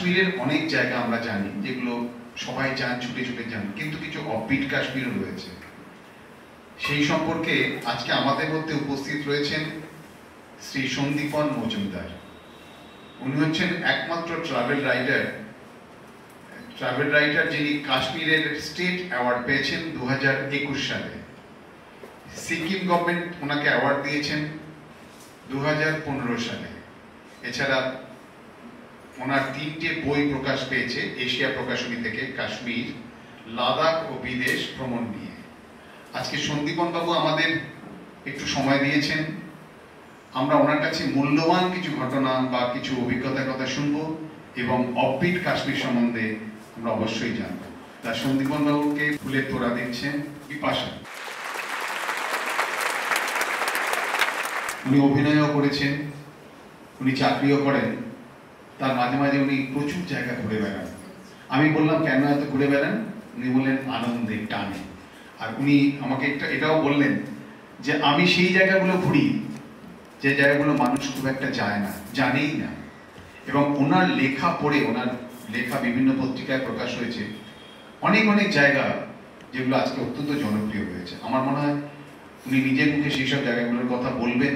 কাশ্মীরের অনেক জায়গা আমরা জানি, যেগুলো সবাই যান, ছুটে ছুটে যান, কিন্তু কিছু অফবিট কাশ্মীরও রয়েছে। সেই সম্পর্কে আজকে আমাদের মধ্যে উপস্থিত রয়েছেন শ্রী সন্দীপন মজুমদার। উনি হচ্ছেন একমাত্র ট্রাভেল রাইটার যিনি কাশ্মীরের স্টেট অ্যাওয়ার্ড পেয়েছেন 2021 সালে। সিকিম গভর্নমেন্ট ওনাকে অ্যাওয়ার্ড দিয়েছেন 2015 সালে। এছাড়া ওনার 3টে বই প্রকাশ পেয়েছে এশিয়া প্রকাশনী থেকে, কাশ্মীর, লাদাখ ও বিদেশ ভ্রমণ নিয়ে। আজকে সন্দীপন বাবু আমাদের একটু সময় দিয়েছেন। আমরা ওনার কাছে মূল্যবান কিছু ঘটনা বা কিছু অভিজ্ঞতার কথা শুনবো এবং অফবিট কাশ্মীর সম্বন্ধে আমরা অবশ্যই জানবো। তা সন্দীপন বাবুকে ফুলের তোড়া দিচ্ছেন বিপাশা। উনি অভিনয়ও করেছেন, উনি চাকরিও করেন, তার মাঝে মাঝে উনি প্রচুর জায়গা ঘুরে বেড়ান। আমি বললাম কেন এত ঘুরে বেড়ান? উনি বললেন আনন্দে, টানে। আর উনি আমাকে এটাও বললেন যে আমি সেই জায়গাগুলো ঘুরি যে জায়গাগুলো মানুষ খুব একটা যায় না, জানেই না। এবং ওনার লেখা পড়ে, ওনার লেখা বিভিন্ন পত্রিকায় প্রকাশ হয়েছে অনেক অনেক জায়গা, যেগুলো আজকে অত্যন্ত জনপ্রিয় হয়েছে। আমার মনে হয় উনি নিজের মুখে সেই সব জায়গাগুলোর কথা বলবেন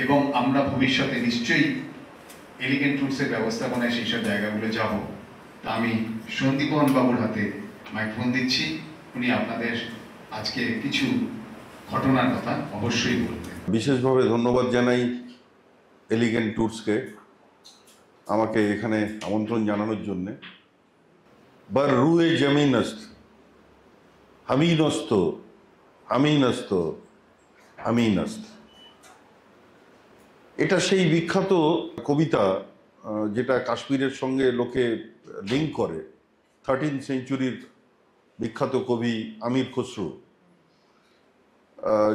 এবং আমরা ভবিষ্যতে নিশ্চয়ই এলিগেন্ট ট্যুরসের ব্যবস্থাপনায় সেই সব জায়গাগুলো যাব। তা আমি সন্দীপন বাবুর হাতে মাইক্রোফোন দিচ্ছি। উনি আপনাদের আজকে কিছু ঘটনার কথা অবশ্যই বলবেন। বিশেষভাবে ধন্যবাদ জানাই এলিগেন্ট ট্যুরসকে আমাকে এখানে আমন্ত্রণ জানানোর জন্যে। বার রুয়ে জমিনস্ত হামিনস্ত আমিনস্ত আমিনস্ত, এটা সেই বিখ্যাত কবিতা যেটা কাশ্মীরের সঙ্গে লোকে লিঙ্ক করে। 13th সেঞ্চুরির বিখ্যাত কবি আমির খসরু।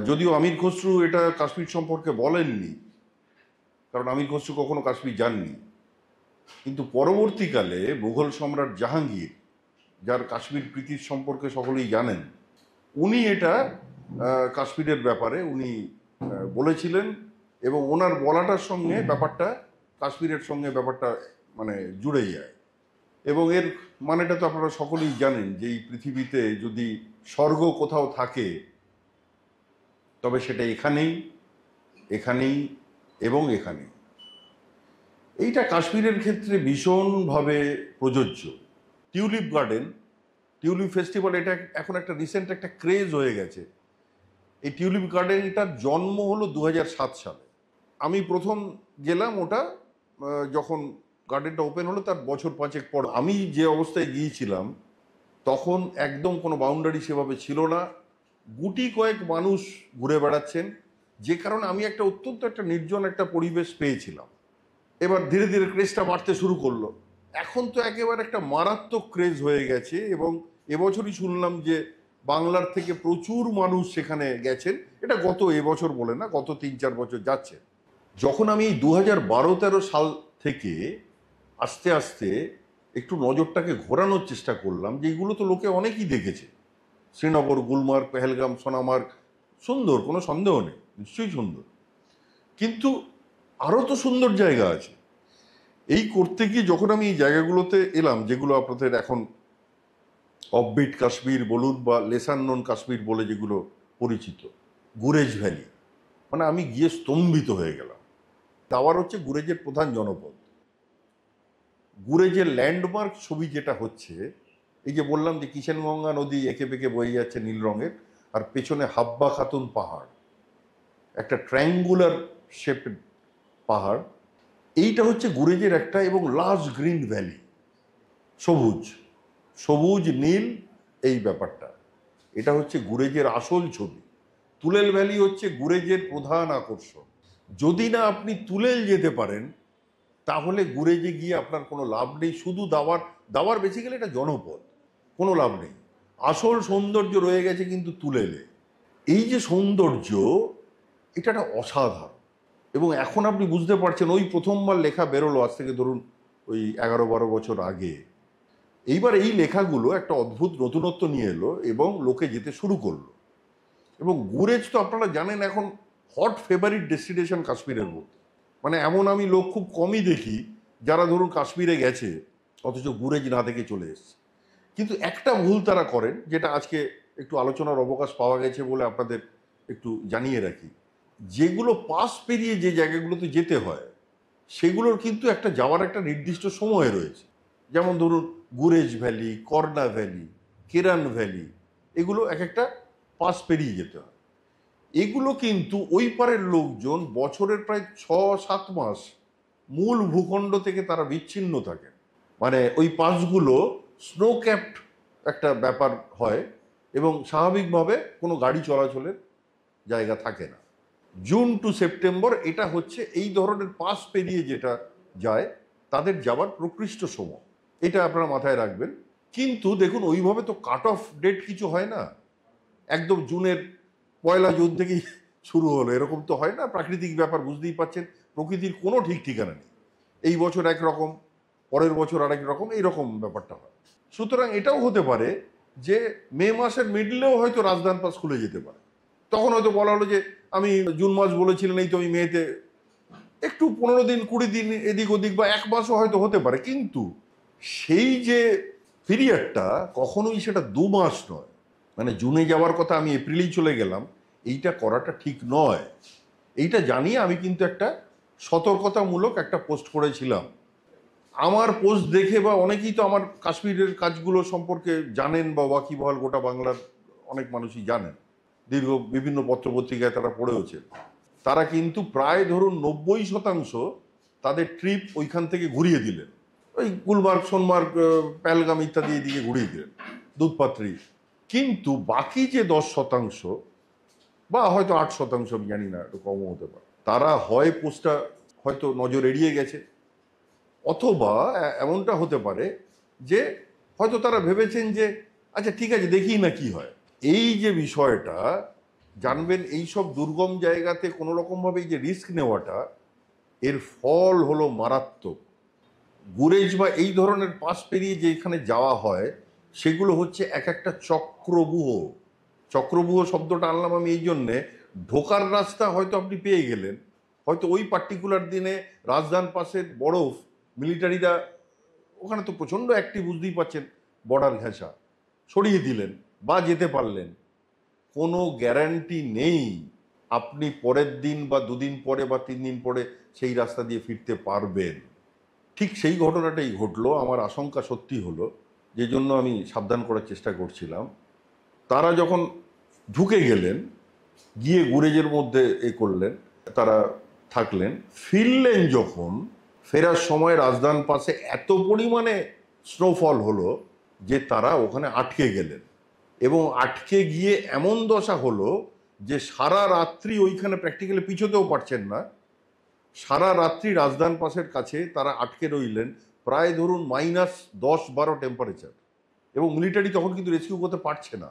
যদিও আমির খসরু এটা কাশ্মীর সম্পর্কে বলেননি, কারণ আমির খসরু কখনো কাশ্মীর যাননি। কিন্তু পরবর্তীকালে মুঘল সম্রাট জাহাঙ্গীর, যার কাশ্মীর প্রীতির সম্পর্কে সকলেই জানেন, উনি এটা কাশ্মীরের ব্যাপারে উনি বলেছিলেন এবং ওনার বলাটার সঙ্গে ব্যাপারটা কাশ্মীরের সঙ্গে ব্যাপারটা মানে জুড়ে যায়। এবং এর মানেটা তো আপনারা সকলেই জানেন যে এই পৃথিবীতে যদি স্বর্গ কোথাও থাকে তবে সেটা এখানেই, এখানেই এবং এখানেই। এইটা কাশ্মীরের ক্ষেত্রে ভীষণভাবে প্রযোজ্য। টিউলিপ গার্ডেন, টিউলিপ ফেস্টিভ্যাল, এটা এখন একটা রিসেন্ট একটা ক্রেজ হয়ে গেছে। এই টিউলিপ গার্ডেনটার জন্ম হলো 2007 সালে। আমি প্রথম গেলাম ওটা যখন গার্ডেনটা ওপেন হলো, তার বছর 5 পর। আমি যে অবস্থায় গিয়েছিলাম তখন একদম কোনো বাউন্ডারি সেভাবে ছিল না, গুটি কয়েক মানুষ ঘুরে বেড়াচ্ছেন, যে কারণে আমি একটা অত্যন্ত একটা নির্জন একটা পরিবেশ পেয়েছিলাম। এবার ধীরে ধীরে ক্রেজটা বাড়তে শুরু করলো। এখন তো একেবারে একটা মারাত্মক ক্রেজ হয়ে গেছে এবং এবছরই শুনলাম যে বাংলার থেকে প্রচুর মানুষ সেখানে গেছেন। এটা গত এবছর বলে না, গত 3-4 বছর যাচ্ছে। যখন আমি 2012-13 সাল থেকে আস্তে আস্তে একটু নজরটাকে ঘোরানোর চেষ্টা করলাম, যে এগুলো তো লোকে অনেকেই দেখেছে, শ্রীনগর, গুলমার্গ, পেহেলগাম, সোনামার্গ, সুন্দর, কোনো সন্দেহ নেই, নিশ্চয়ই সুন্দর, কিন্তু আরও তো সুন্দর জায়গা আছে। এই করতে গিয়ে যখন আমি এই জায়গাগুলোতে এলাম, যেগুলো আপনাদের এখন অফবিট কাশ্মীর বলুন বা লেসার নোন কাশ্মীর বলে যেগুলো পরিচিত, গুরেজ ভ্যালি, মানে আমি গিয়ে স্তম্ভিত হয়ে গেলাম। দাওয়ার হচ্ছে গুরেজের প্রধান জনপদ। গুরেজের ল্যান্ডমার্ক ছবি যেটা হচ্ছে, এই যে বললাম যে কিষেনগঙ্গা নদী এঁকে বেঁকে বয়ে যাচ্ছে নীল রঙের, আর পেছনে হাব্বা খাতুন পাহাড়, একটা ট্রায়াঙ্গুলার শেপের পাহাড়। এইটা হচ্ছে গুরেজের একটা, এবং লার্জ গ্রিন ভ্যালি, সবুজ সবুজ নীল, এই ব্যাপারটা, এটা হচ্ছে গুরেজের আসল ছবি। তুলেল ভ্যালি হচ্ছে গুরেজের প্রধান আকর্ষণ। যদি না আপনি তুলেল যেতে পারেন তাহলে গুরেজে গিয়ে আপনার কোনো লাভ নেই। শুধু দাওয়ার বেসিক্যালি এটা জনপদ, কোনো লাভ নেই। আসল সৌন্দর্য রয়ে গেছে কিন্তু তুলেলে। এই যে সৌন্দর্য, এটা একটা অসাধারণ। এবং এখন আপনি বুঝতে পারছেন, ওই প্রথমবার লেখা বেরোলো আজ থেকে ধরুন ওই 11-12 বছর আগে। এইবার এই লেখাগুলো একটা অদ্ভুত নতুনত্ব নিয়ে এলো এবং লোকে যেতে শুরু করলো। এবং গুরেজ তো আপনারা জানেন এখন হট ফেভারিট ডেস্টিনেশন কাশ্মীরের মধ্যে। মানে এমন আমি লোক খুব কমই দেখি যারা ধরুন কাশ্মীরে গেছে অথচ গুরেজ না থেকে চলে এসছে। কিন্তু একটা ভুল তারা করেন, যেটা আজকে একটু আলোচনার অবকাশ পাওয়া গেছে বলে আপনাদের একটু জানিয়ে রাখি। যেগুলো পাস পেরিয়ে যে জায়গাগুলোতে যেতে হয় সেগুলোর কিন্তু একটা যাওয়ার একটা নির্দিষ্ট সময় রয়েছে। যেমন ধরুন গুরেজ ভ্যালি, করনা ভ্যালি, কেরান ভ্যালি, এগুলো এক একটা পাস পেরিয়ে যেতে হয়। এগুলো কিন্তু ওই পারের লোকজন বছরের প্রায় 6-7 মাস মূল ভূখণ্ড থেকে তারা বিচ্ছিন্ন থাকে। মানে ওই পাসগুলো স্নো ক্যাপড একটা ব্যাপার হয় এবং স্বাভাবিকভাবে কোনো গাড়ি চলাচলের জায়গা থাকে না। জুন টু সেপ্টেম্বর এটা হচ্ছে এই ধরনের পাস পেরিয়ে যেটা যায় তাদের যাবার প্রকৃষ্ট সময়, এটা আপনারা মাথায় রাখবেন। কিন্তু দেখুন ওইভাবে তো কাট অফ ডেট কিছু হয় না, একদম জুনের 1 জুন থেকেই শুরু হলো এরকম তো হয় না। প্রাকৃতিক ব্যাপার, বুঝতেই পারছেন, প্রকৃতির কোনো ঠিক ঠিকানা নেই। এই বছর একরকম, পরের বছর আরেক রকম, এইরকম ব্যাপারটা হয়। সুতরাং এটাও হতে পারে যে মে মাসের মিডলেও হয়তো রাজধান পাস খুলে যেতে পারে। তখন হয়তো বলা হলো যে আমি জুন মাস বলেছিলেন, এই তো আমি মেতে একটু 15 দিন 20 দিন এদিক ওদিক বা 1 মাসও হয়তো হতে পারে। কিন্তু সেই যে পিরিয়ডটা কখনোই সেটা 2 মাস নয়। মানে জুনে যাওয়ার কথা, আমি এপ্রিলেই চলে গেলাম, এইটা করাটা ঠিক নয়। এইটা জানিয়ে আমি কিন্তু একটা সতর্কতামূলক একটা পোস্ট করেছিলাম। আমার পোস্ট দেখে বা অনেকেই তো আমার কাশ্মীরের কাজগুলো সম্পর্কে জানেন বা ওয়াকিবহাল, গোটা বাংলার অনেক মানুষই জানেন, দীর্ঘ বিভিন্ন পত্রপত্রিকায় তারা পড়েওছে। তারা কিন্তু প্রায় ধরুন 90% তাদের ট্রিপ ওইখান থেকে ঘুরিয়ে দিলেন। ওই গুলমার্গ, সোনমার্গ, পেহেলগাম ইত্যাদি এদিকে ঘুরিয়ে দিলেন, দুধপাত্রি। কিন্তু বাকি যে 10% বা হয়তো 8%, আমি জানি না, একটু কমও হতে পারে, তারা হয় পোস্টটা হয়তো নজর এড়িয়ে গেছে, অথবা এমনটা হতে পারে যে হয়তো তারা ভেবেছেন যে আচ্ছা ঠিক আছে দেখি না কি হয়। এই যে বিষয়টা জানবেন, এই সব দুর্গম জায়গাতে কোনো রকমভাবে এই যে রিস্ক নেওয়াটা, এর ফল হলো মারাত্মক। গুরেজ বা এই ধরনের পাশ পেরিয়ে যেখানে যাওয়া হয় সেগুলো হচ্ছে এক একটা চক্রব্যূহ। চক্রব্যূহ শব্দটা আনলাম আমি এই জন্যে, ঢোকার রাস্তা হয়তো আপনি পেয়ে গেলেন, হয়তো ওই পার্টিকুলার দিনে রাজধান পাশের বরফ, মিলিটারিরা ওখানে তো প্রচণ্ড অ্যাক্টিভ, বুঝতেই পারছেন, বর্ডার ঘেঁষা, সরিয়ে দিলেন বা যেতে পারলেন। কোনো গ্যারান্টি নেই আপনি পরের দিন বা 2 দিন পরে বা 3 দিন পরে সেই রাস্তা দিয়ে ফিরতে পারবেন। ঠিক সেই ঘটনাটাই ঘটলো। আমার আশঙ্কা সত্যি হলো, যে জন্য আমি সাবধান করার চেষ্টা করছিলাম। তারা যখন ঢুকে গেলেন, গিয়ে গুরেজের মধ্যে করলেন, তারা থাকলেন, ফিরলেন যখন, ফেরার সময় রাজধান পাশে এত পরিমাণে স্নোফল হলো যে তারা ওখানে আটকে গেলেন। এবং আটকে গিয়ে এমন দশা হলো যে সারা রাত্রি ওইখানে প্র্যাকটিক্যালি পিছোতেও পারছেন না। সারা রাত্রি রাজধান পাসের কাছে তারা আটকে রইলেন, প্রায় ধরুন -10-12 টেম্পারেচার। এবং মিলিটারি তখন কিন্তু রেস্কিউ করতে পারছে না,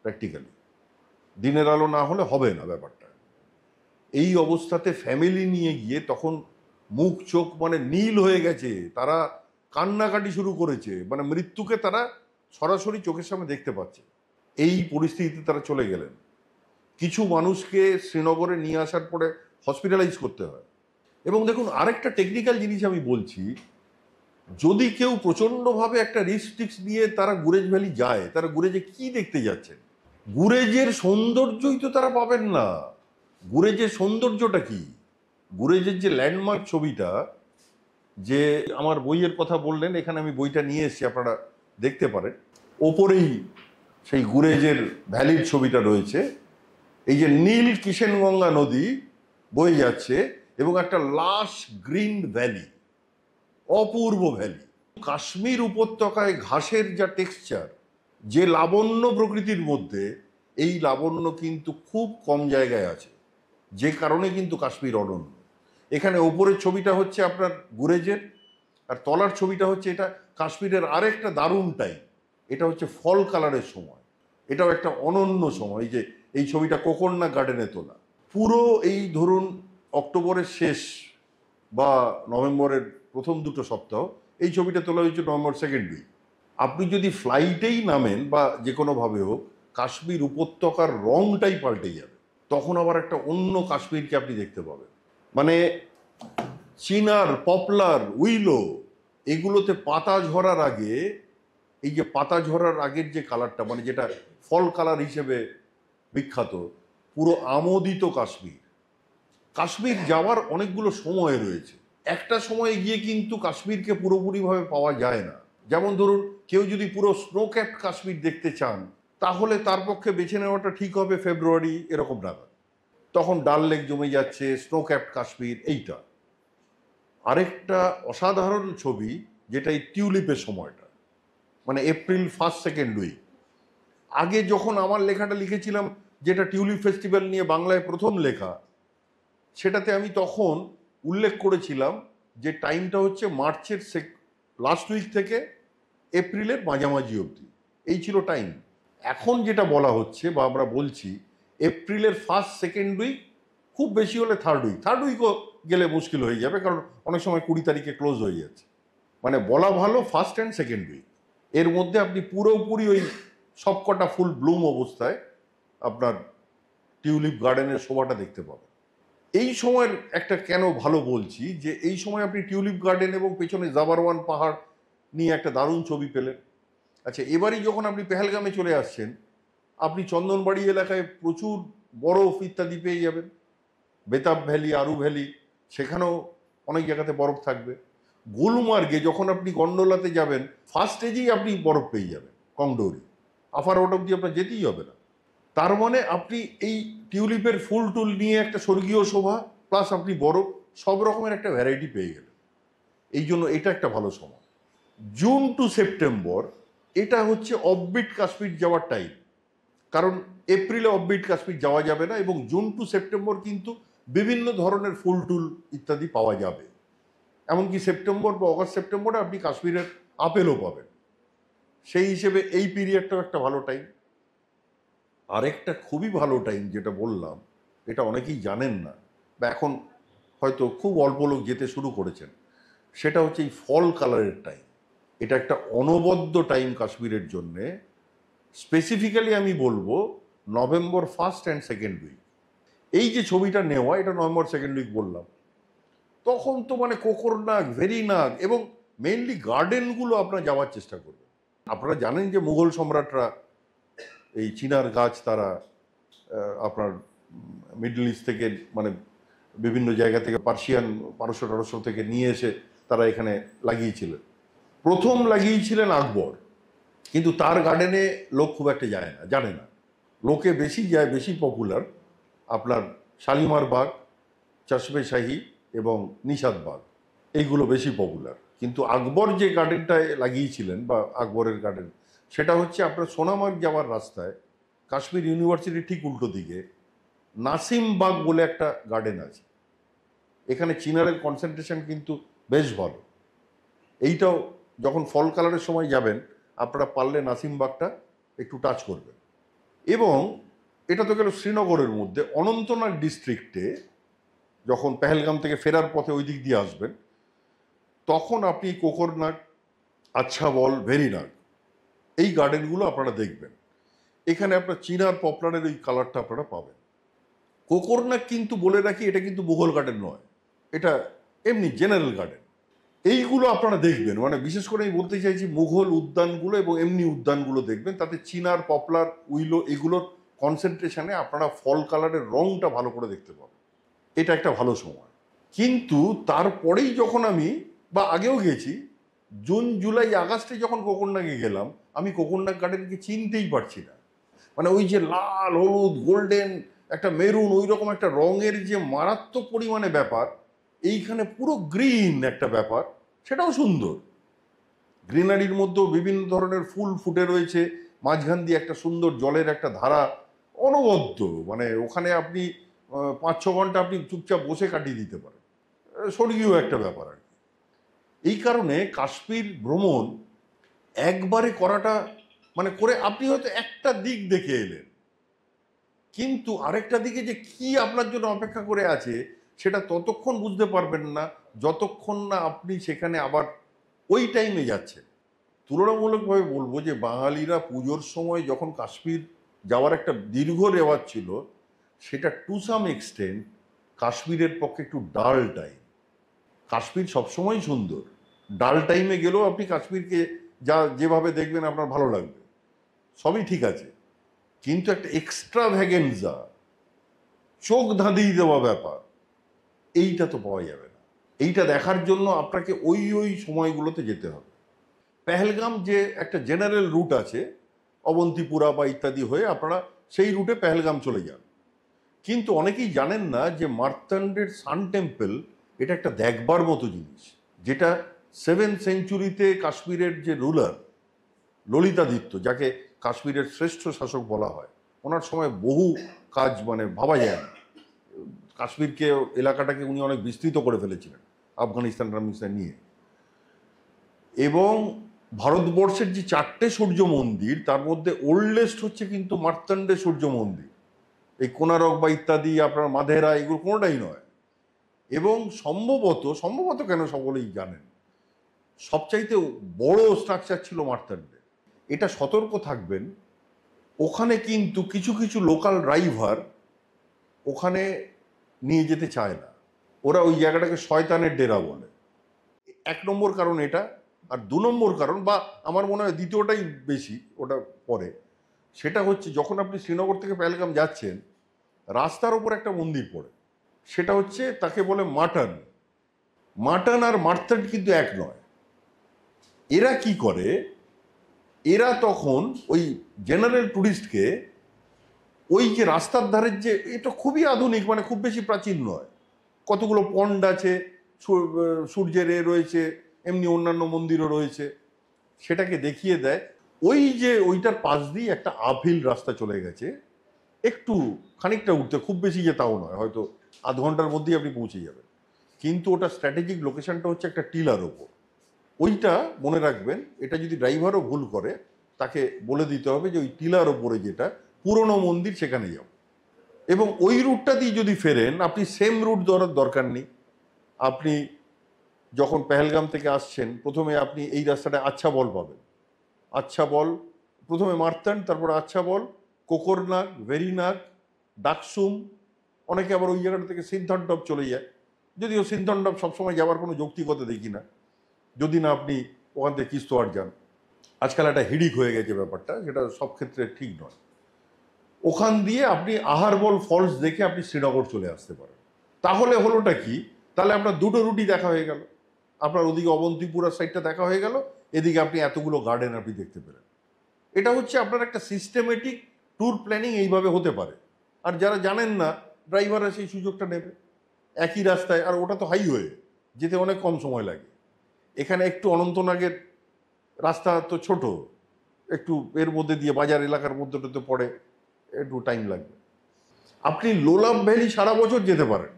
প্র্যাকটিক্যালি দিনের আলো না হলে হবে না ব্যাপারটা। এই অবস্থাতে ফ্যামিলি নিয়ে গিয়ে তখন মুখ চোখ মানে নীল হয়ে গেছে, তারা কান্নাকাটি শুরু করেছে, মানে মৃত্যুকে তারা সরাসরি চোখের সামনে দেখতে পাচ্ছে। এই পরিস্থিতিতে তারা চলে গেলেন। কিছু মানুষকে শ্রীনগরে নিয়ে আসার পরে হসপিটালাইজ করতে হয়। এবং দেখুন আরেকটা টেকনিক্যাল জিনিস আমি বলছি, যদি কেউ প্রচণ্ডভাবে একটা রিস্ক নিয়ে তারা গুরেজ ভ্যালি যায়, তারা গুরেজে কি দেখতে যাচ্ছেন? গুরেজের সৌন্দর্যই তো তারা পাবেন না। গুরেজের সৌন্দর্যটা কি? গুরেজের যে ল্যান্ডমার্ক ছবিটা, যে আমার বইয়ের কথা বললেন, এখানে আমি বইটা নিয়ে এসেছি, আপনারা দেখতে পারেন। ওপরেই সেই গুরেজের ভ্যালির ছবিটা রয়েছে। এই যে নীল কিষেনগঙ্গা নদী বয়ে যাচ্ছে এবং একটা লাশ গ্রিন ভ্যালি, অপূর্ব ভ্যালি। কাশ্মীর উপত্যকায় ঘাসের যা টেক্সচার, যে লাবণ্য প্রকৃতির মধ্যে, এই লাবণ্য কিন্তু খুব কম জায়গায় আছে, যে কারণে কিন্তু কাশ্মীর অনন্য। এখানে ওপরের ছবিটা হচ্ছে আপনার গুরেজের, আর তলার ছবিটা হচ্ছে এটা কাশ্মীরের আরেকটা দারুণ টাইম, এটা হচ্ছে ফল কালারের সময়। এটাও একটা অনন্য সময়। যে এই ছবিটা কোকর্ণা গার্ডেনে তোলা, পুরো এই ধরুন অক্টোবরের শেষ বা নভেম্বরের প্রথম 2টো সপ্তাহ, এই ছবিটা তোলা হয়েছে নভেম্বর 2nd উইক। আপনি যদি ফ্লাইটেই নামেন বা যে কোনোভাবে হোক, কাশ্মীর উপত্যকার রংটাই পাল্টে যাবে। তখন আবার একটা অন্য কাশ্মীরকে আপনি দেখতে পাবেন। মানে চিনার, পপলার, উইলো, এগুলোতে পাতা ঝরার আগে, এই যে পাতা ঝরার আগের যে কালারটা, মানে যেটা ফল কালার হিসেবে বিখ্যাত, পুরো আমোদিত কাশ্মীর। কাশ্মীর যাওয়ার অনেকগুলো সময় রয়েছে। একটা সময় গিয়ে কিন্তু কাশ্মীরকে পুরোপুরিভাবে পাওয়া যায় না। যেমন ধরুন, কেউ যদি পুরো স্নো ক্যাপড কাশ্মীর দেখতে চান, তাহলে তার পক্ষে বেছে নেওয়াটা ঠিক হবে ফেব্রুয়ারি এরকম নাগাদ। তখন ডাল লেক জমে যাচ্ছে, স্নো ক্যাপড কাশ্মীর এইটা। আরেকটা অসাধারণ ছবি, যেটা এই টিউলিপের সময়টা, মানে এপ্রিল 1st 2nd উইক। আগে যখন আমার লেখাটা লিখেছিলাম, যেটা টিউলিপ ফেস্টিভ্যাল নিয়ে বাংলায় প্রথম লেখা, সেটাতে আমি তখন উল্লেখ করেছিলাম যে টাইমটা হচ্ছে মার্চের লাস্ট উইক থেকে এপ্রিলের মাঝামাঝি অবধি, এই ছিল টাইম। এখন যেটা বলা হচ্ছে বা আমরা বলছি, এপ্রিলের 1st 2nd উইক, খুব বেশি হলে 3rd উইক। 3rd উইকও গেলে মুশকিল হয়ে যাবে, কারণ অনেক সময় 20 তারিখে ক্লোজ হয়ে যাচ্ছে। মানে বলা ভালো 1st and 2nd উইক, এর মধ্যে আপনি পুরোপুরি ওই সবকটা ফুল ব্লুম অবস্থায় আপনার টিউলিপ গার্ডেনের শোভাটা দেখতে পাবেন। এই সময়ের একটা কেন ভালো বলছি, যে এই সময় আপনি টিউলিপ গার্ডেন এবং পেছনে জাবারওয়ান পাহাড় নিয়ে একটা দারুণ ছবি পেলেন। আচ্ছা, এবারই যখন আপনি পেহেলগামে চলে আসছেন, আপনি চন্দনবাড়ি এলাকায় প্রচুর বরফ ইত্যাদি পেয়ে যাবেন। বেতাব ভ্যালি, আরু ভ্যালি, সেখানেও অনেক জায়গাতে বরফ থাকবে। গুলমার্গে যখন আপনি গন্ডোলাতে যাবেন, ফার্স্ট স্টেজেই আপনি বরফ পেয়ে যাবেন, কংডোরি। আফার ওট অব্দি আপনার যেতেই হবে না। তার মানে আপনি এই টিউলিপের ফুল টুল নিয়ে একটা স্বর্গীয় শোভা, প্লাস আপনি বরফ, সব রকমের একটা ভ্যারাইটি পেয়ে গেলেন। এই জন্য এটা একটা ভালো সময়। জুন টু সেপ্টেম্বর এটা হচ্ছে অফবিট কাশ্মীর যাওয়ার টাইম, কারণ এপ্রিলে অফবিট কাশ্মীর যাওয়া যাবে না, এবং জুন টু সেপ্টেম্বর কিন্তু বিভিন্ন ধরনের ফুল টুল ইত্যাদি পাওয়া যাবে। এমনকি সেপ্টেম্বর বা অগাস্ট সেপ্টেম্বরে আপনি কাশ্মীরের আপেলও পাবেন। সেই হিসেবে এই পিরিয়ডটাও একটা ভালো টাইম। আরেকটা খুবই ভালো টাইম যেটা বললাম, এটা অনেকেই জানেন না, বা এখন হয়তো খুব অল্প লোক যেতে শুরু করেছেন, সেটা হচ্ছে এই ফল কালারের টাইম। এটা একটা অনবদ্য টাইম কাশ্মীরের জন্যে। স্পেসিফিক্যালি আমি বলবো November 1st and 2nd week. এই যে ছবিটা নেওয়া, এটা নভেম্বর 2nd উইক বললাম, তখন তো মানে কোকরনাগ, ভেরিনাগ এবং মেইনলি গার্ডেনগুলো আপনারা যাওয়ার চেষ্টা করবেন। আপনারা জানেন যে মুঘল সম্রাটরা এই চিনার গাছ তারা আপনার মিডল ইস্ট থেকে, মানে বিভিন্ন জায়গা থেকে, পার্সিয়ান পারস্য থেকে নিয়ে এসে তারা এখানে লাগিয়েছিলেন। প্রথম লাগিয়েছিলেন আকবর, কিন্তু তার গার্ডেনে লোক খুব একটা যায় না, জানে না। লোকে বেশি যায়, বেশি পপুলার আপনার শালিমার বাগ, চশমে শাহী এবং নিশাদ বাগ, এইগুলো বেশি পপুলার। কিন্তু আকবর যে গার্ডেনটায় লাগিয়েছিলেন, বা আকবরের গার্ডেন, সেটা হচ্ছে আপনার সোনামার্গ যাওয়ার রাস্তায় কাশ্মীর ইউনিভার্সিটির ঠিক উল্টো দিকে নাসিম বাগ বলে একটা গার্ডেন আছে। এখানে চিনারের কনসেন্ট্রেশন কিন্তু বেশ ভালো। এইটাও যখন ফল কালারের সময় যাবেন, আপনারা পারলে নাসিম বাগটা একটু টাচ করবেন। এবং এটা তো গেল শ্রীনগরের মধ্যে। অনন্তনাগ ডিস্ট্রিক্টে যখন পেহেলগাম থেকে ফেরার পথে ওই দিক দিয়ে আসবেন, তখন আপনি কোকরনাগ, আচ্ছা বল, ভেরিনাগ, এই গার্ডেনগুলো আপনারা দেখবেন। এখানে আপনার চিনার পপলারের ওই কালারটা আপনারা পাবেন। কোকরনাগ কিন্তু বলে রাখি, এটা কিন্তু মুঘল গার্ডেন নয়, এটা এমনি জেনারেল গার্ডেন। এইগুলো আপনারা দেখবেন, মানে বিশেষ করে আমি বলতে চাইছি মুঘল উদ্যানগুলো এবং এমনি উদ্যানগুলো দেখবেন, তাতে চিনার, পপলার, উইলো এগুলোর কনসেন্ট্রেশনে আপনারা ফল কালারের রংটা ভালো করে দেখতে পাবেন। এটা একটা ভালো সময়। কিন্তু তারপরেই যখন আমি, বা আগেও গেছি, জুন, জুলাই, আগস্টে যখন কোকরনাগে গেলাম, আমি কোকরনাগ গার্ডেনকে চিনতেই পারছি না। মানে ওই যে লাল, হলুদ, গোল্ডেন, একটা মেরুন, ওই রকম একটা রঙের যে মারাত্মক পরিমাণে ব্যাপার, এইখানে পুরো গ্রিন একটা ব্যাপার, সেটাও সুন্দর। গ্রিনারির মধ্যেও বিভিন্ন ধরনের ফুল ফুটে রয়েছে, মাঝখান দিয়ে একটা সুন্দর জলের একটা ধারা, অনবদ্য। মানে ওখানে আপনি 5-6 ঘন্টা আপনি চুপচাপ বসে কাটিয়ে দিতে পারেন। স্বর্গীয় একটা ব্যাপার আর কি। এই কারণে কাশ্মীর ভ্রমণ একবারে করাটা, মানে করে আপনি হয়তো একটা দিক দেখে এলেন, কিন্তু আরেকটা দিকে যে কি আপনার জন্য অপেক্ষা করে আছে, সেটা ততক্ষণ বুঝতে পারবেন না যতক্ষণ না আপনি সেখানে আবার ওই টাইমে যাচ্ছেন। তুলনামূলকভাবে বলবো যে বাঙালিরা পুজোর সময় যখন কাশ্মীর যাওয়ার একটা দীর্ঘ রেওয়াজ ছিল, সেটা টু সাম এক্সটেন্ট কাশ্মীরের পক্ষে একটু ডাল টাইম। কাশ্মীর সবসময় সুন্দর, ডাল টাইমে গেলেও আপনি কাশ্মীরকে যেভাবে দেখবেন আপনার ভালো লাগবে, সবই ঠিক আছে। কিন্তু একটা এক্সট্রা ভ্যাগেন্সা, চোখ ধাঁধিয়ে দেওয়া ব্যাপার, এইটা তো পাওয়া যাবে না। এইটা দেখার জন্য আপনাকে ওই সময়গুলোতে যেতে হবে। পেহেলগাম যে একটা জেনারেল রুট আছে, অবন্তিপুরা বা ইত্যাদি হয়ে আপনারা সেই রুটে পেহেলগাম চলে যান। কিন্তু অনেকেই জানেন না যে মার্তান্ডের সান টেম্পল এটা একটা দেখবার মতো জিনিস, যেটা 7th সেঞ্চুরিতে কাশ্মীরের যে রুলার ললিতাদিত্য, যাকে কাশ্মীরের শ্রেষ্ঠ শাসক বলা হয়, ওনার সময় বহু কাজ মানে ভাবা যায় না। কাশ্মীরকে, এলাকাটাকে উনি অনেক বিস্তৃত করে ফেলেছিলেন আফগানিস্তান নিয়ে। এবং ভারতবর্ষের যে 4টে সূর্য মন্দির, তার মধ্যে ওল্ডেস্ট হচ্ছে কিন্তু মার্তান্ডে সূর্য মন্দির। এই কোনারক বা ইত্যাদি আপনার মাধেরা এগুলো কোনোটাই নয়। এবং সম্ভবত কেন সকলেই জানেন, সবচাইতে বড় স্ট্রাকচার ছিল মার্তান্ডে। এটা সতর্ক থাকবেন, ওখানে কিন্তু কিছু কিছু লোকাল ড্রাইভার ওখানে নিয়ে যেতে চায় না। ওরা ওই জায়গাটাকে শয়তানের ডেরা বলে। 1 নম্বর কারণ এটা। আর 2 নম্বর কারণ, বা আমার মনে হয় দ্বিতীয়টাই বেশি, ওটা পরে, সেটা হচ্ছে যখন আপনি শ্রীনগর থেকে পেহেলগাম যাচ্ছেন, রাস্তার ওপর একটা মন্দির পড়ে, সেটা হচ্ছে, তাকে বলে মাটন। মাটন আর মার্তান্ড কিন্তু এক নয়। এরা কি করে, এরা তখন ওই জেনারেল ট্যুরিস্টকে ওই যে রাস্তার ধারের যে, এটা খুবই আধুনিক, মানে খুব বেশি প্রাচীন নয়, কতগুলো পন্ড আছে, সূর্যের রয়েছে, এমনি অন্যান্য মন্দিরও রয়েছে, সেটাকে দেখিয়ে দেয়। ওই যে ওইটার পাশ দিয়ে একটা আপহিল রাস্তা চলে গেছে, একটু খানিকটা উঠতে, খুব বেশি যে তাও নয়, হয়তো আধ ঘন্টার মধ্যেই আপনি পৌঁছে যাবেন। কিন্তু ওটা স্ট্র্যাটেজিক লোকেশনটা হচ্ছে একটা টিলার ওপর। ওইটা মনে রাখবেন, এটা যদি ড্রাইভারও ভুল করে তাকে বলে দিতে হবে যে ওই টিলার ওপরে যেটা পুরনো মন্দির, সেখানে যাও। এবং ওই রুটটা দিয়ে যদি ফেরেন, আপনি সেম রুট ধরার দরকার নেই। আপনি যখন পেহেলগাম থেকে আসছেন, প্রথমে আপনি এই রাস্তাটা আচ্ছা বল পাবেন। আচ্ছা বল, প্রথমে মার্তান্ড, তারপর আচ্ছা বল, কোকরনাগ, ভেরিনাগ, ডাকসুম, অনেকে আবার ওই জায়গাটা থেকে সিনথনটপ চলে যায়। যদিও সিনথনটপ সবসময় যাওয়ার কোনো যৌক্তিকতা দেখি না, যদি না আপনি ওখান থেকে কিস্তোয়াড় যান। আজকাল একটা হিডিক হয়ে গেছে ব্যাপারটা, যেটা সব ক্ষেত্রে ঠিক নয়। ওখান দিয়ে আপনি আহারবল ফলস দেখে আপনি শ্রীনগর চলে আসতে পারেন। তাহলে হলোটা কি, তাহলে আপনার দুটো রুটই দেখা হয়ে গেল। আপনার ওদিকে অবন্তিপুরার সাইডটা দেখা হয়ে গেল, এদিকে আপনি এতগুলো গার্ডেন আপনি দেখতে পেলেন। এটা হচ্ছে আপনার একটা সিস্টেমেটিক ট্যুর প্ল্যানিং, এইভাবে হতে পারে। আর যারা জানেন না, ড্রাইভাররা সেই সুযোগটা নেবে। একই রাস্তায়, আর ওটা তো হাইওয়ে, যেতে অনেক কম সময় লাগে। এখানে একটু অনন্তনাগের রাস্তা তো ছোট, একটু এর মধ্যে দিয়ে বাজার এলাকার মধ্যে পড়ে, একটু টাইম লাগবে। আপনি লোলাব ভ্যালি সারা বছর যেতে পারেন।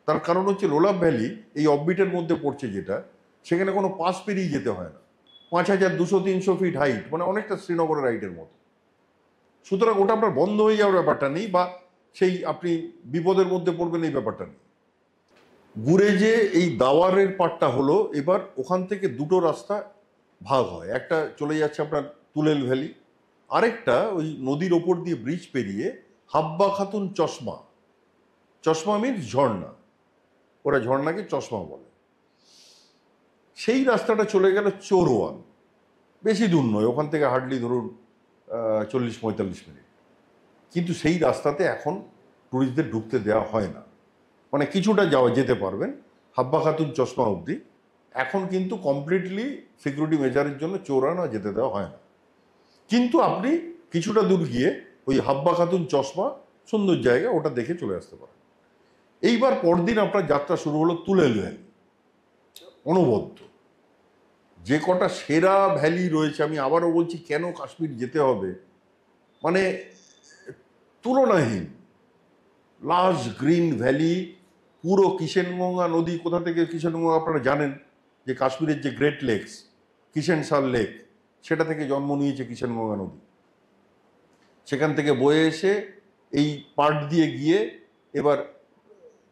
তার কারণ হচ্ছে লোলাব ভ্যালি এই অফবিটের মধ্যে পড়ছে, যেটা সেখানে কোনো পাস পেরিয়ে যেতে হয় না। 5200-300 ফিট হাইট, মানে অনেকটা শ্রীনগরের হাইটের মতো। সুতরাং ওটা আপনার বন্ধ হয়ে যাওয়ার ব্যাপারটা নেই, বা সেই আপনি বিপদের মধ্যে পড়বেন এই ব্যাপারটা নেই। ঘুরে যে এই দাওয়ারের পাটটা হলো, এবার ওখান থেকে দুটো রাস্তা ভাগ হয়। একটা চলে যাচ্ছে আপনার তুলেল ভ্যালি, আরেকটা ওই নদীর ওপর দিয়ে ব্রিজ পেরিয়ে হাব্বা খাতুন চশমা। চশমা মিন্স ঝর্ণা, ওরা ঝর্ণাকে চশমা বলে। সেই রাস্তাটা চলে গেল চোরওয়ান। বেশি দূর নয়, ওখান থেকে হার্ডলি ধরুন 40-45 মিনিট। কিন্তু সেই রাস্তাতে এখন ট্যুরিস্টদের ঢুকতে দেওয়া হয় না, মানে কিছুটা যেতে পারবেন হাব্বা খাতুন চশমা অবধি। এখন কিন্তু কমপ্লিটলি সিকিউরিটি মেজারের জন্য চোরানা যেতে দেওয়া হয় না। কিন্তু আপনি কিছুটা দূর গিয়ে ওই হাব্বা খাতুন চশমা, সুন্দর জায়গা, ওটা দেখে চলে আসতে পারেন। এইবার পরদিন আপনার যাত্রা শুরু হলো তুলেল ভ্যালি। অনবদ্য যে কটা সেরা ভ্যালি রয়েছে, আমি আবারও বলছি, কেন কাশ্মীর যেতে হবে, মানে তুলনাহীন। লাশ গ্রিন ভ্যালি, পুরো কিষেনগঙ্গা নদী, কোথা থেকে কিষেনগঙ্গা আপনারা জানেন যে কাশ্মীরের যে গ্রেট লেকস, কিষেনসার লেক, সেটা থেকে জন্ম নিয়েছে কিষেনগঙ্গা নদী। সেখান থেকে বয়ে এসে এই পার্ট দিয়ে গিয়ে এবার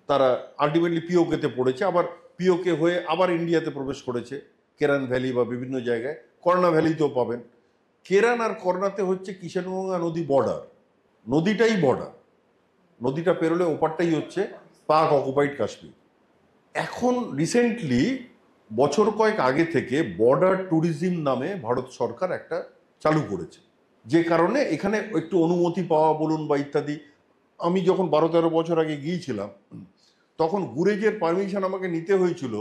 তারা আলটিমেটলি পিওকেতে পড়েছে, আবার পিওকে হয়ে আবার ইন্ডিয়াতে প্রবেশ করেছে, কেরান ভ্যালি বা বিভিন্ন জায়গায়। কর্ণা ভ্যালিতেও পাবেন। কেরান আর কর্ণাতে হচ্ছে কিষেনগঙ্গা নদী বর্ডার, নদীটাই বর্ডার। নদীটা পেরোলে ওপারটাই হচ্ছে পাক অকুপাইড কাশ্মীর। এখন রিসেন্টলি বছর কয়েক আগে থেকে বর্ডার ট্যুরিজম নামে ভারত সরকার একটা চালু করেছে, যে কারণে এখানে একটু অনুমতি পাওয়া বলুন বা ইত্যাদি। আমি যখন 12-13 বছর আগে গিয়েছিলাম তখন গুরেজের পারমিশন আমাকে নিতে হয়েছিল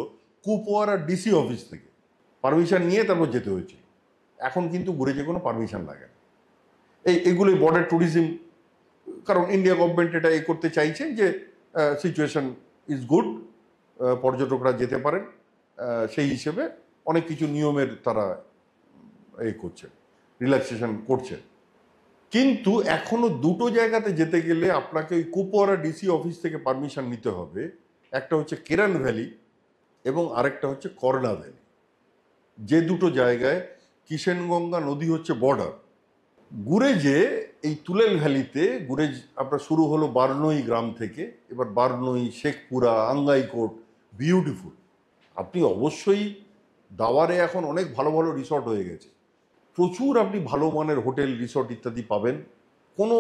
কুপওয়ারা ডিসি অফিস থেকে, পারমিশন নিয়ে তারপর যেতে হয়েছিল। এখন কিন্তু গুরেজে কোনো পারমিশন লাগে না। এইগুলোই বর্ডার ট্যুরিজম, কারণ ইন্ডিয়া গভর্নমেন্ট এটা করতে চাইছে যে সিচুয়েশন ইজ গুড, পর্যটকরা যেতে পারেন, সেই হিসেবে অনেক কিছু নিয়মের তারা করছে, রিল্যাক্সেশন করছে। কিন্তু এখনো দুটো জায়গাতে যেতে গেলে আপনাকে ওই কুপওয়ারা ডিসি অফিস থেকে পারমিশন নিতে হবে। একটা হচ্ছে কেরান ভ্যালি এবং আরেকটা হচ্ছে করলা ভ্যালি। যে দুটো জায়গায় কিষেনগঙ্গা নদী হচ্ছে বর্ডার। গুরেজে এই তুলেল ভ্যালিতে, গুরেজ আপনার শুরু হলো বারনই গ্রাম থেকে, এবার বারনই, শেখপুরা, আঙ্গাইকোট, বিউটিফুল। আপনি অবশ্যই দাওয়ারে এখন অনেক ভালো ভালো রিসর্ট হয়ে গেছে, প্রচুর আপনি ভালো মানের হোটেল, রিসর্ট ইত্যাদি পাবেন, কোনো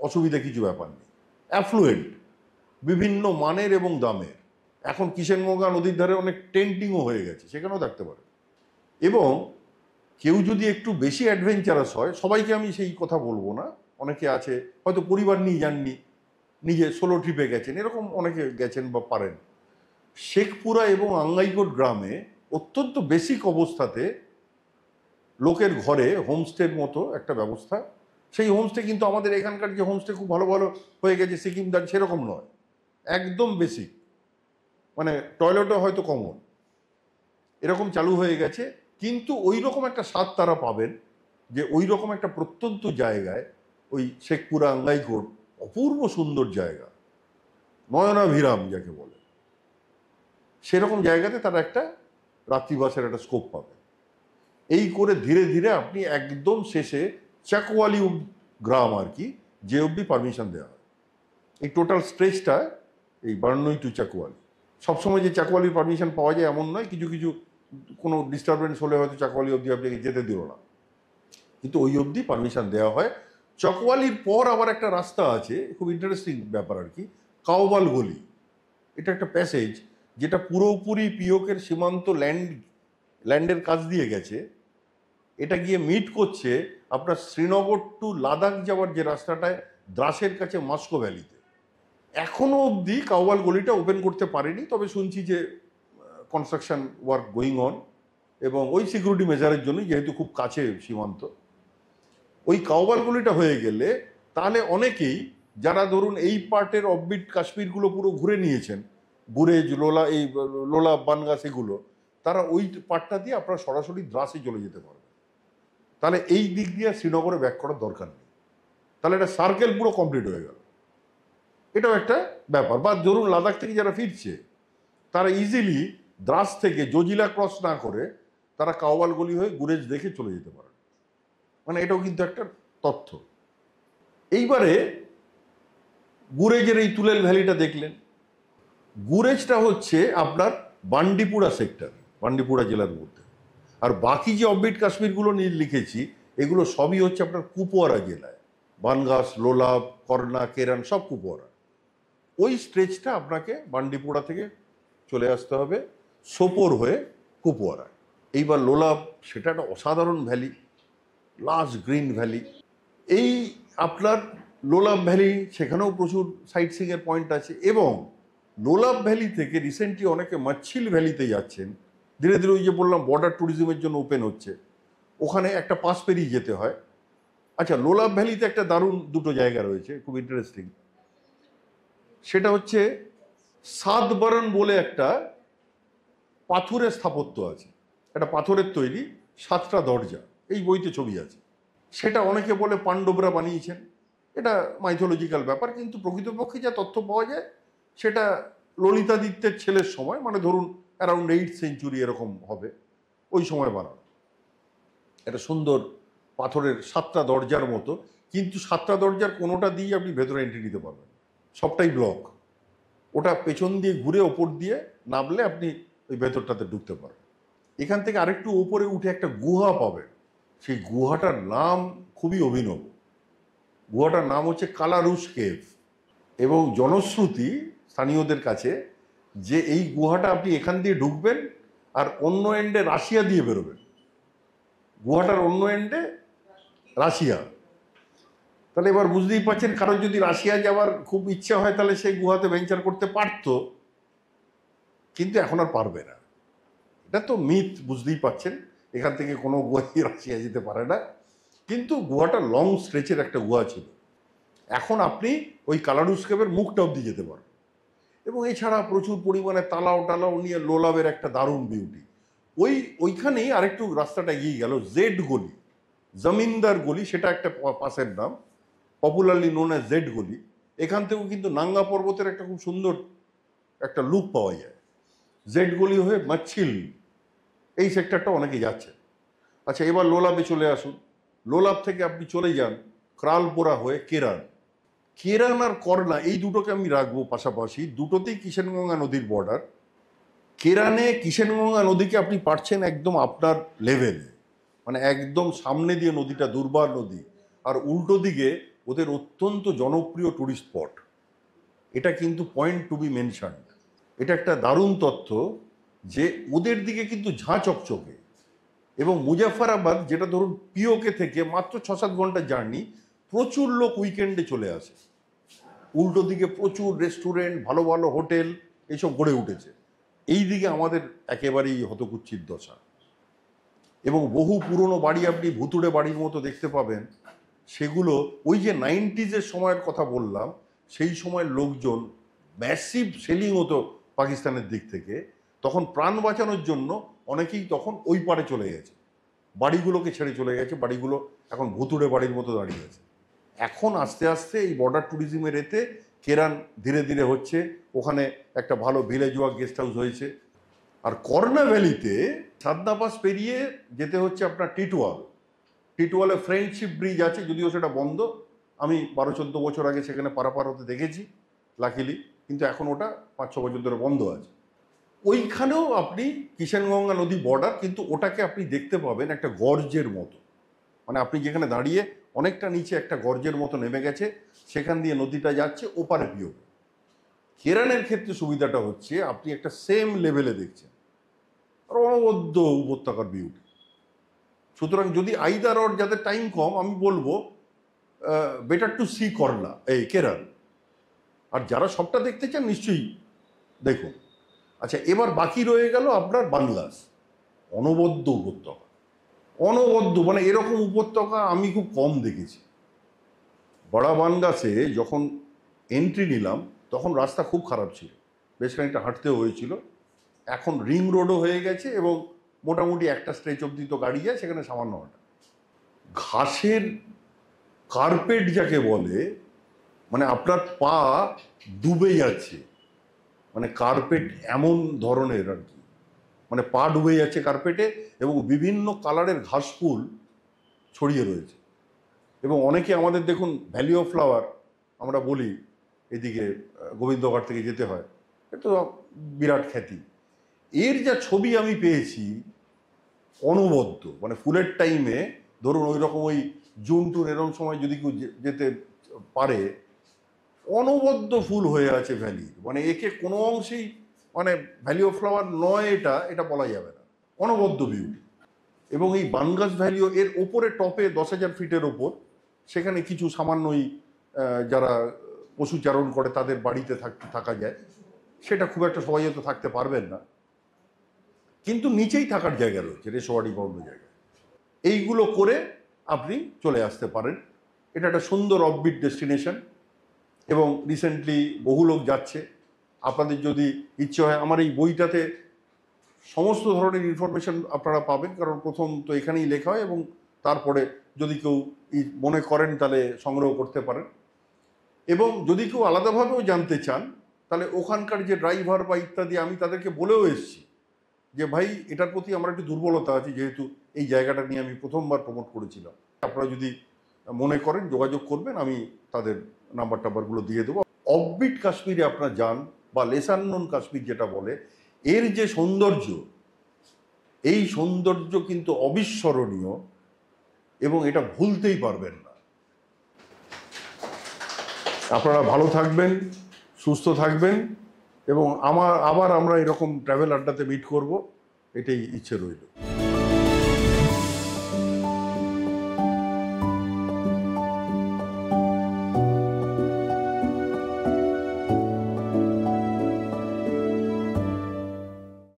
অসুবিধা কিছু ব্যাপার নেই। অ্যাফ্লুয়েন্ট, বিভিন্ন মানের এবং দামের। এখন কিষেনগঙ্গা নদীর ধারে অনেক টেন্টিংও হয়ে গেছে, সেখানেও থাকতে পারে। এবং কেউ যদি একটু বেশি অ্যাডভেঞ্চারাস হয়, সবাইকে আমি সেই কথা বলবো না, অনেকে আছে হয়তো পরিবার নিয়ে যাননি, নিজে সোলো ট্রিপে গেছেন, এরকম অনেকে গেছেন বা পারেন। শেখপুরা এবং আঙ্গাইকোট গ্রামে অত্যন্ত বেসিক অবস্থাতে লোকের ঘরে হোমস্টের মতো একটা ব্যবস্থা। সেই হোমস্টে কিন্তু আমাদের এখানকার যে হোমস্টে খুব ভালো ভালো হয়ে গেছে সিকিম দার, সেরকম নয়, একদম বেসিক, মানে টয়লেটও হয়তো কমন, এরকম চালু হয়ে গেছে। কিন্তু ওই রকম একটা স্বাদ তারা পাবেন যে ওই রকম একটা প্রত্যন্ত জায়গায়, ওই শেখপুরা, আঙ্গাইকোট অপূর্ব সুন্দর জায়গা, নয়নাভিরাম যাকে বলে, সেরকম জায়গাতে তারা একটা রাত্রিবাসের একটা স্কোপ পাবে। এই করে ধীরে ধীরে আপনি একদম শেষে চাকওয়ালি গ্রাম আর কি, যে অবধি পারমিশন দেওয়া হয়। এই টোটাল স্ট্রেচটা এই বার্নই টু চাকওয়ালি। সবসময় যে চাকওয়ালির পারমিশন পাওয়া যায় এমন নয়, কিছু কিছু কোনো ডিস্টারবেন্স হলে হয়তো চাকওয়ালি অবধি আপনাকে যেতে দিল না, কিন্তু ওই অবধি পারমিশন দেওয়া হয়। চাকওয়ালির পর আবার একটা রাস্তা আছে, খুব ইন্টারেস্টিং ব্যাপার আর কি, কাওবাল গলি। এটা একটা প্যাসেজ যেটা পুরোপুরি পিওকের সীমান্ত ল্যান্ডের কাছ দিয়ে গেছে। এটা গিয়ে মিট করছে আপনার শ্রীনগর টু লাদাখ যাওয়ার যে রাস্তাটায়, দ্রাসের কাছে মাস্কো ভ্যালিতে। এখনো অবধি কাওবাল গলিটা ওপেন করতে পারেনি, তবে শুনছি যে কনস্ট্রাকশন ওয়ার্ক গোয়িং অন, এবং ওই সিকিউরিটি মেজারের জন্য, যেহেতু খুব কাছে সীমান্ত। ওই কাওবাল গলিটা হয়ে গেলে তাহলে অনেকেই, যারা ধরুন এই পার্টের অফবিট কাশ্মীরগুলো পুরো ঘুরে নিয়েছেন, গুরেজ, লোলা, এই লোলা, বানগাস, এগুলো, তারা ওই পার্টটা দিয়ে আপনারা সরাসরি দ্রাসে চলে যেতে পারবেন। তাহলে এই দিক দিয়ে শ্রীনগরে ব্যাক করার দরকার নেই, তাহলে এটা সার্কেল পুরো কমপ্লিট হয়ে গেল। এটাও একটা ব্যাপার। বা ধরুন লাদাখ থেকে যারা ফিরছে, তারা ইজিলি দ্রাস থেকে জজিলা ক্রস না করে তারা কাওবাল গলি হয়ে গুরেজ দেখে চলে যেতে পারে, মানে এটাও কিন্তু একটা তথ্য। এইবারে গুরেজের এই তুলেল ভ্যালিটা দেখলেন। গুরেজটা হচ্ছে আপনার বান্ডিপুরা সেক্টর, বান্ডিপুরা জেলার মধ্যে। আর বাকি যে অফবিট কাশ্মীরগুলো নিয়ে লিখেছি, এগুলো সবই হচ্ছে আপনার কুপওয়ারা জেলায়, বানগাস, লোলাব, করনা, কেরান, সব কুপওয়ারা। ওই স্ট্রেচটা আপনাকে বান্ডিপুরা থেকে চলে আসতে হবে সোপোর হয়ে কুপওয়ারা। এইবার লোলাব, সেটা একটা অসাধারণ ভ্যালি, লাশ গ্রিন ভ্যালি। এই আপনার লোলাব ভ্যালি, সেখানেও প্রচুর সাইট সিইংয়ের পয়েন্ট আছে। এবং লোলাব ভ্যালি থেকে রিসেন্টলি অনেকে মাচ্ছিল ভ্যালিতে যাচ্ছেন, ধীরে ধীরে ওই যে বললাম বর্ডার ট্যুরিজমের জন্য ওপেন হচ্ছে, ওখানে একটা পাস পেরিয়ে যেতে হয়। আচ্ছা, লোলাব ভ্যালিতে একটা দারুণ দুটো জায়গা রয়েছে, খুব ইন্টারেস্টিং। সেটা হচ্ছে সাতবরণ বলে একটা পাথরের স্থাপত্য আছে, একটা পাথরের তৈরি 7টা দরজা, এই বইতে ছবি আছে। সেটা অনেকে বলে পাণ্ডবরা বানিয়েছেন, এটা মাইথোলজিক্যাল ব্যাপার, কিন্তু প্রকৃতপক্ষে যা তথ্য পাওয়া যায় সেটা ললিতাদিত্যের ছেলের সময়, মানে ধরুন অ্যারাউন্ড 8th সেঞ্চুরি এরকম হবে, ওই সময় বানানো। একটা সুন্দর পাথরের 7টা দরজার মতো, কিন্তু 7টা দরজার কোনোটা দিয়ে আপনি ভেতরে এন্ট্রি নিতে পারবেন, সবটাই ব্লক। ওটা পেছন দিয়ে ঘুরে ওপর দিয়ে নামলে আপনি ওই ভেতরটাতে ঢুকতে পারবেন। এখান থেকে আরেকটু উপরে উঠে একটা গুহা পাবেন, সেই গুহাটার নাম খুবই অভিনব। গুহাটার নাম হচ্ছে কালারুস কেভ। এবং জনশ্রুতি স্থানীয়দের কাছে যে এই গুহাটা আপনি এখান দিয়ে ঢুকবেন আর অন্য এন্ডে রাশিয়া দিয়ে বেরোবেন, গুহাটার অন্য এন্ডে রাশিয়া। তাহলে এবার বুঝতেই পারছেন, কারণ যদি রাশিয়া যাওয়ার খুব ইচ্ছা হয় তাহলে সেই গুহাতে ভেঞ্চার করতে পারতো, কিন্তু এখন আর পারবে না। এটা তো মিথ, বুঝতেই পারছেন, এখান থেকে কোনো গুহাই রাশিয়া যেতে পারে না। কিন্তু গুহাটা লং স্ট্রেচের একটা গুহা ছিল। এখন আপনি ওই কালারুস্কেপের মুখটা অব্দি যেতে পারেন। এবং এছাড়া প্রচুর পরিমাণে তালাও টালাও নিয়ে লোলাবের একটা দারুণ বিউটি। ওইখানেই আরেকটু রাস্তাটা এগিয়ে গেল জেড গলি, জমিনদার গলি, সেটা একটা পাশের নাম, পপুলারলি নোন অ্যাজ জেড গলি। এখান থেকেও কিন্তু নাঙ্গা পর্বতের একটা খুব সুন্দর একটা লুক পাওয়া যায়। জেড গলি হয়ে মাচ্ছিল এই সেক্টরটা অনেকে যাচ্ছে। আচ্ছা, এবার লোলাবে চলে আসুন। লোলাব থেকে আপনি চলে যান ক্রালপোরা হয়ে কেরান। কেরান আর করলা এই দুটোকে আমি রাখবো পাশাপাশি, দুটোতেই কিষেনগঙ্গা নদীর বর্ডার। কেরানে কিষেনগঙ্গা নদীকে আপনি পাচ্ছেন একদম আপনার লেভেলে, মানে একদম সামনে দিয়ে নদীটা দুর্বার নদী, আর উল্টো দিকে ওদের অত্যন্ত জনপ্রিয় টুরিস্ট স্পট। এটা কিন্তু পয়েন্ট টু বি মেনশনড। এটা একটা দারুণ তথ্য যে ওদের দিকে কিন্তু ঝাঁ চকচকে। এবং মুজাফফরাবাদ, যেটা ধরুন পিওকে থেকে মাত্র 6-7 ঘন্টার জার্নি, প্রচুর লোক উইকেন্ডে চলে আসে। উল্টো দিকে প্রচুর রেস্টুরেন্ট, ভালো ভালো হোটেল এইসব গড়ে উঠেছে। এই দিকে আমাদের একেবারেই হতকুচ্ছির দশা। এবং বহু পুরনো বাড়ি আপনি ভুতুড়ে বাড়ির মতো দেখতে পাবেন। সেগুলো ওই যে 90s সময়ের কথা বললাম, সেই সময়ের লোকজন ম্যাসিভ সেলিং হতো পাকিস্তানের দিক থেকে, তখন প্রাণ বাঁচানোর জন্য অনেকেই তখন ওই পারে চলে গেছে, বাড়িগুলোকে ছেড়ে চলে গেছে। বাড়িগুলো এখন ভুতুড়ে বাড়ির মতো দাঁড়িয়ে আছে। এখন আস্তে আস্তে এই বর্ডার ট্যুরিজমের এতে কেরান ধীরে ধীরে হচ্ছে। ওখানে একটা ভালো ভিলেজ ওয়াক গেস্ট হাউস হয়েছে। আর করনা ভ্যালিতে সাদনা পাস পেরিয়ে যেতে হচ্ছে আপনার টিটওয়াল। টিটওয়ালে ফ্রেন্ডশিপ ব্রিজ আছে, যদিও সেটা বন্ধ। আমি 12-14 বছর আগে সেখানে পারাপার হতে দেখেছি লাকিলি, কিন্তু এখন ওটা 5-6 বছর ধরে বন্ধ আছে। ওইখানেও আপনি কিষেনগঙ্গা নদী বর্ডার, কিন্তু ওটাকে আপনি দেখতে পাবেন একটা গর্জের মতো, মানে আপনি যেখানে দাঁড়িয়ে অনেকটা নিচে একটা গর্জের মতো নেমে গেছে, সেখান দিয়ে নদীটা যাচ্ছে ওপারে পিও। কেরানের ক্ষেত্রে সুবিধাটা হচ্ছে আপনি একটা সেম লেভেলে দেখছেন, আর অনবদ্য উপত্যকার বিউটি। সুতরাং যদি আইদার অর যাদের টাইম কম, আমি বলবো বেটার টু সি করলা এই কেরান। আর যারা সবটা দেখতে চান নিশ্চয়ই দেখুন। আচ্ছা, এবার বাকি রয়ে গেল আপনার বাংলাস। অনবদ্য উপত্যকা, অনবদ্য, মানে এরকম উপত্যকা আমি খুব কম দেখেছি। বড়া বানগাসে যখন এন্ট্রি নিলাম তখন রাস্তা খুব খারাপ ছিল, বেশ খানিকটা হাঁটতেও হয়েছিল। এখন রিং রোডও হয়ে গেছে এবং মোটামুটি একটা স্ট্রেচ অব্দি তো গাড়ি যায়, সেখানে সামান্য হাঁটা। ঘাসের কার্পেট যাকে বলে, মানে আপনার পা ডুবে যাচ্ছে, মানে কার্পেট এমন ধরনের আর কি, মানে পা ডুবে যাচ্ছে কার্পেটে, এবং বিভিন্ন কালারের ঘাস ফুল ছড়িয়ে রয়েছে। এবং অনেকে আমাদের দেখুন ভ্যালি অফ ফ্লাওয়ার আমরা বলি, এদিকে গোবিন্দঘাট থেকে যেতে হয়, এটা বিরাট খ্যাতি। এর যা ছবি আমি পেয়েছি অনবদ্য, মানে ফুলের টাইমে ধরুন ওই রকম ওই জুন টুন এরকম সময় যদি কেউ যেতে পারে, অনবদ্য ফুল হয়ে আছে ভ্যালি। মানে একে কোনো অংশেই মানে ভ্যালি অফ ফ্লাওয়ার নয়, এটা বলা যাবে না, অনবদ্য বিউটি। এবং এই বানগাস ভ্যালিও এর ওপরে টপে 10,000 ফিটের ওপর, সেখানে কিছু সামান্যই যারা পশুচারণ করে তাদের বাড়িতে থাকা যায়, সেটা খুব একটা সবাই হয়তো থাকতে পারবেন না, কিন্তু নিচেই থাকার জায়গা রয়েছে, রেসোয়ারি বা অন্য জায়গায়। এইগুলো করে আপনি চলে আসতে পারেন। এটা একটা সুন্দর অফবিট ডেস্টিনেশন এবং রিসেন্টলি বহু লোক যাচ্ছে। আপনাদের যদি ইচ্ছে হয়, আমার এই বইটাতে সমস্ত ধরনের ইনফরমেশন আপনারা পাবেন, কারণ প্রথম তো এখানেই লেখা হয়, এবং তারপরে যদি কেউ মনে করেন তাহলে সংগ্রহ করতে পারেন। এবং যদি কেউ আলাদাভাবেও জানতে চান, তাহলে ওখানকার যে ড্রাইভার বা ইত্যাদি, আমি তাদেরকে বলেও এসেছি যে ভাই এটার প্রতি আমার একটু দুর্বলতা আছে, যেহেতু এই জায়গাটা নিয়ে আমি প্রথমবার প্রমোট করেছিলাম। আপনারা যদি মনে করেন যোগাযোগ করবেন, আমি তাদের নাম্বারগুলো দিয়ে দেবো। অফবিট কাশ্মীরে আপনারা যান, বা লেসার নোন কাশ্মীর যেটা বলে, এর যে সৌন্দর্য, এই সৌন্দর্য কিন্তু অবিস্মরণীয়, এবং এটা ভুলতেই পারবেন না। আপনারা ভালো থাকবেন, সুস্থ থাকবেন, এবং আবার আমরা এরকম ট্রাভেল আড্ডাতে মিট করব। এটাই ইচ্ছে রইল।